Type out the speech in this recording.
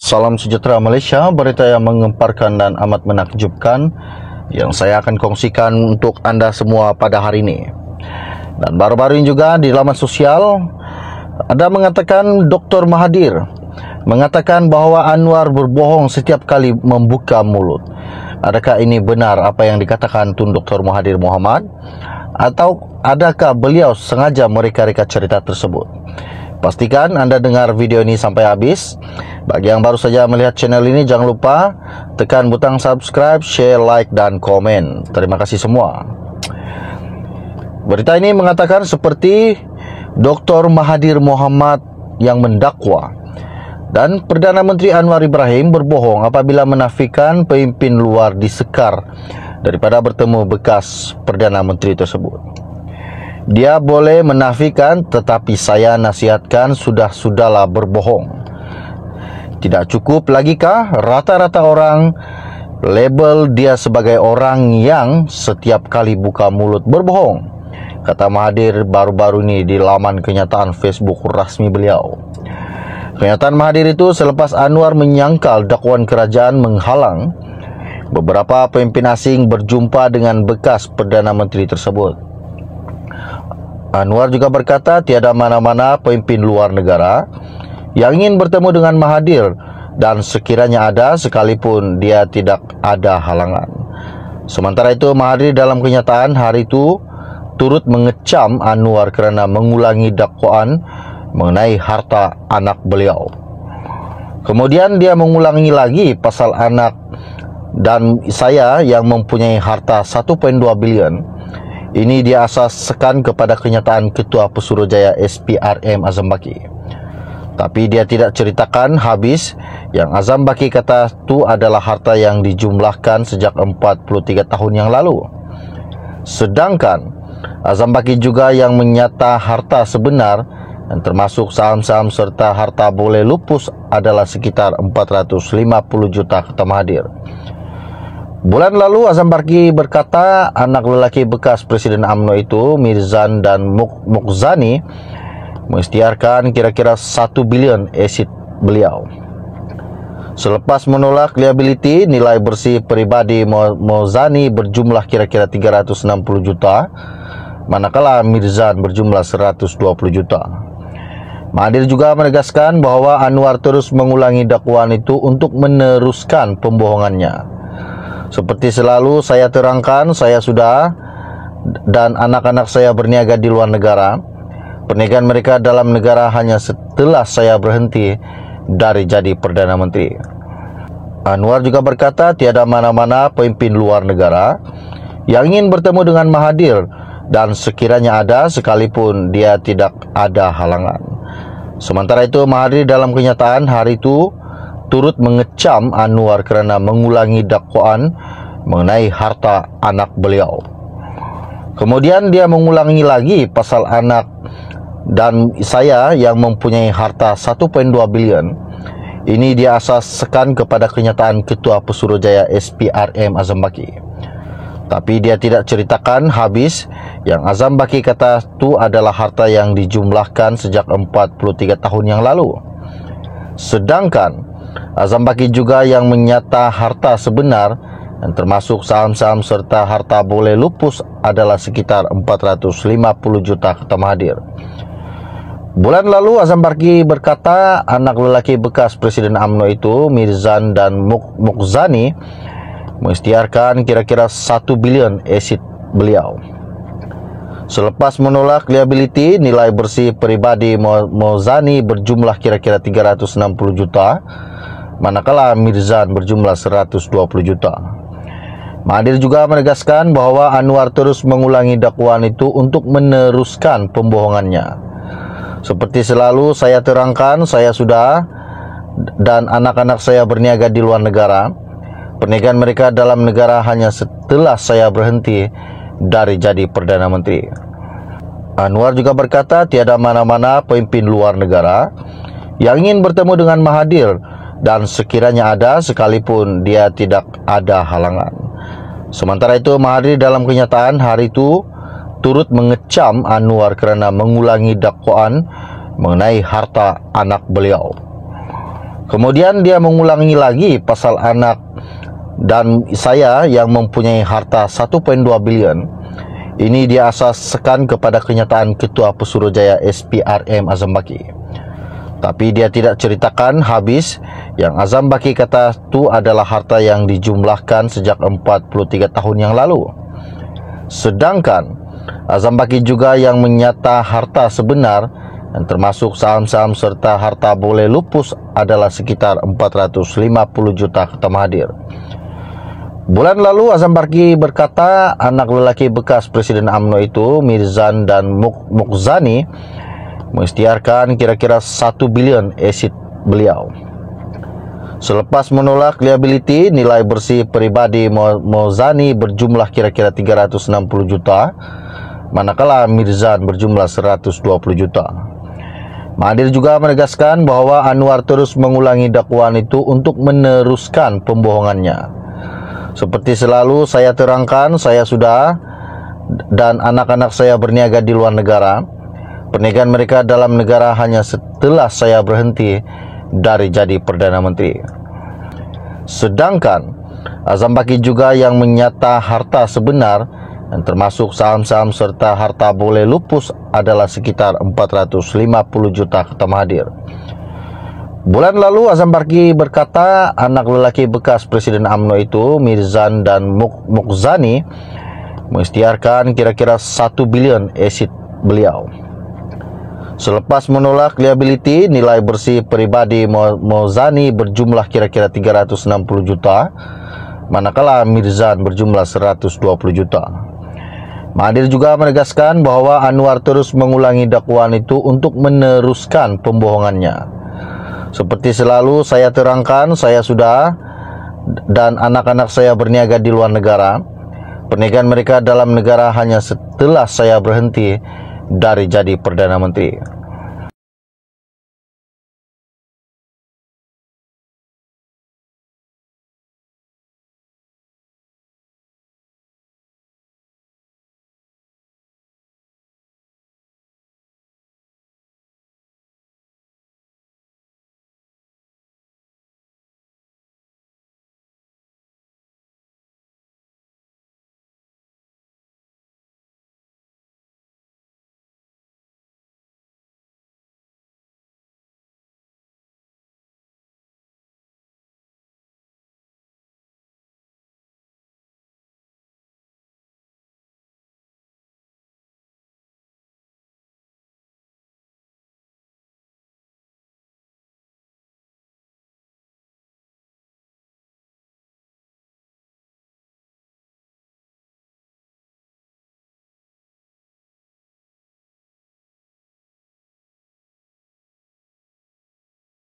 Salam sejahtera Malaysia, berita yang mengemparkan dan amat menakjubkan yang saya akan kongsikan untuk anda semua pada hari ini. Dan baru-baru ini juga di laman sosial ada mengatakan Dr. Mahathir mengatakan bahawa Anwar berbohong setiap kali membuka mulut. Adakah ini benar apa yang dikatakan Tun Dr. Mahathir Mohamad, atau adakah beliau sengaja mereka-reka cerita tersebut? Pastikan anda dengar video ini sampai habis. Bagi yang baru saja melihat channel ini, jangan lupa tekan butang subscribe, share, like dan komen. Terima kasih semua. Berita ini mengatakan seperti Dr. Mahathir Mohamad yang mendakwa dan Perdana Menteri Anwar Ibrahim berbohong apabila menafikan pemimpin luar disekar daripada bertemu bekas Perdana Menteri tersebut. Dia boleh menafikan, tetapi saya nasihatkan sudah-sudahlah berbohong. Tidak cukup lagikah rata-rata orang label dia sebagai orang yang setiap kali buka mulut berbohong? Kata Mahathir baru-baru ini di laman kenyataan Facebook rasmi beliau. Kenyataan Mahathir itu selepas Anwar menyangkal dakwaan kerajaan menghalang beberapa pemimpin asing berjumpa dengan bekas Perdana Menteri tersebut. Anwar juga berkata tiada mana-mana pemimpin luar negara yang ingin bertemu dengan Mahathir, dan sekiranya ada, sekalipun dia tidak ada halangan. Sementara itu, Mahathir dalam kenyataan hari itu turut mengecam Anwar kerana mengulangi dakwaan mengenai harta anak beliau. Kemudian dia mengulangi lagi pasal anak dan saya yang mempunyai harta 1.2 bilion. Ini dia asaskan kepada kenyataan Ketua Pesuruhjaya SPRM Azam Baki. Tapi dia tidak ceritakan habis yang Azam Baki kata itu adalah harta yang dijumlahkan sejak 43 tahun yang lalu. Sedangkan Azam Baki juga yang menyata harta sebenar yang termasuk saham-saham serta harta boleh lupus adalah sekitar 450 juta, kata Mahathir. Bulan lalu Azam Baki berkata anak lelaki bekas Presiden UMNO itu, Mirzan dan Mukzani, mengisytiharkan kira-kira 1 bilion aset beliau. Selepas menolak liability, nilai bersih peribadi Mukzani berjumlah kira-kira 360 juta, manakala Mirzan berjumlah 120 juta. Mahathir juga menegaskan bahawa Anwar terus mengulangi dakwaan itu untuk meneruskan pembohongannya. Seperti selalu saya terangkan, saya sudah dan anak-anak saya berniaga di luar negara. Perniagaan mereka dalam negara hanya setelah saya berhenti dari jadi Perdana Menteri. Anwar juga berkata tiada mana-mana pemimpin luar negara yang ingin bertemu dengan Mahathir, dan sekiranya ada, sekalipun dia tidak ada halangan. Sementara itu, Mahathir dalam kenyataan hari itu turut mengecam Anwar kerana mengulangi dakwaan mengenai harta anak beliau. Kemudian dia mengulangi lagi pasal anak dan saya yang mempunyai harta 1.2 bilion. Ini dia asaskan kepada kenyataan Ketua Pesuruhjaya SPRM Azam Baki. Tapi dia tidak ceritakan habis yang Azam Baki kata itu adalah harta yang dijumlahkan sejak 43 tahun yang lalu. Sedangkan Azam Baki juga yang menyata harta sebenar yang termasuk saham-saham serta harta boleh lupus adalah sekitar 450 juta, kata Mahathir. Bulan lalu Azam Baki berkata anak lelaki bekas Presiden UMNO itu, Mirzan dan Mukzani, mengisytiharkan kira-kira 1 bilion aset beliau. Selepas menolak liability, nilai bersih peribadi Mukzani berjumlah kira-kira 360 juta, manakala Mirzan berjumlah 120 juta. Mahathir juga menegaskan bahawa Anwar terus mengulangi dakwaan itu untuk meneruskan pembohongannya. Seperti selalu saya terangkan, saya sudah dan anak-anak saya berniaga di luar negara. Perniagaan mereka dalam negara hanya setelah saya berhenti dari jadi Perdana Menteri. Anwar juga berkata tiada mana-mana pemimpin luar negara yang ingin bertemu dengan Mahathir, dan sekiranya ada, sekalipun dia tidak ada halangan. Sementara itu, Mahathir dalam kenyataan hari itu turut mengecam Anwar kerana mengulangi dakwaan mengenai harta anak beliau. Kemudian dia mengulangi lagi pasal anak dan saya yang mempunyai harta 1.2 bilion. Ini dia asaskan kepada kenyataan Ketua Pesuruhjaya SPRM Azam Baki. Tapi dia tidak ceritakan habis yang Azam Baki kata itu adalah harta yang dijumlahkan sejak 43 tahun yang lalu. Sedangkan Azam Baki juga yang menyata harta sebenar yang termasuk saham-saham serta harta boleh lupus adalah sekitar 450 juta, kata Mahathir. Bulan lalu Azam Baki berkata anak lelaki bekas Presiden UMNO itu, Mirzan dan Mukzani, mengisytiharkan kira-kira 1 bilion aset beliau. Selepas menolak liability, nilai bersih peribadi Mukzani berjumlah kira-kira 360 juta, manakala Mirzan berjumlah 120 juta. Mahathir juga menegaskan bahwa Anwar terus mengulangi dakwaan itu untuk meneruskan pembohongannya. Seperti selalu saya terangkan, saya sudah dan anak-anak saya berniaga di luar negara. Perniagaan mereka dalam negara hanya setelah saya berhenti dari jadi Perdana Menteri. Sedangkan Azam Baki juga yang menyata harta sebenar yang termasuk saham-saham serta harta boleh lupus adalah sekitar 450 juta, kata Mahathir. Bulan lalu Azam Baki berkata anak lelaki bekas Presiden UMNO itu, Mirzan dan Mukzani, mengisytiharkan kira-kira 1 bilion aset beliau. Selepas menolak liability, nilai bersih peribadi Mukzani berjumlah kira-kira 360 juta, manakala Mirzan berjumlah 120 juta. Mahathir juga menegaskan bahwa Anwar terus mengulangi dakwaan itu untuk meneruskan pembohongannya. Seperti selalu saya terangkan, saya sudah dan anak-anak saya berniaga di luar negara. Perniagaan mereka dalam negara hanya setelah saya berhenti dari jadi Perdana Menteri.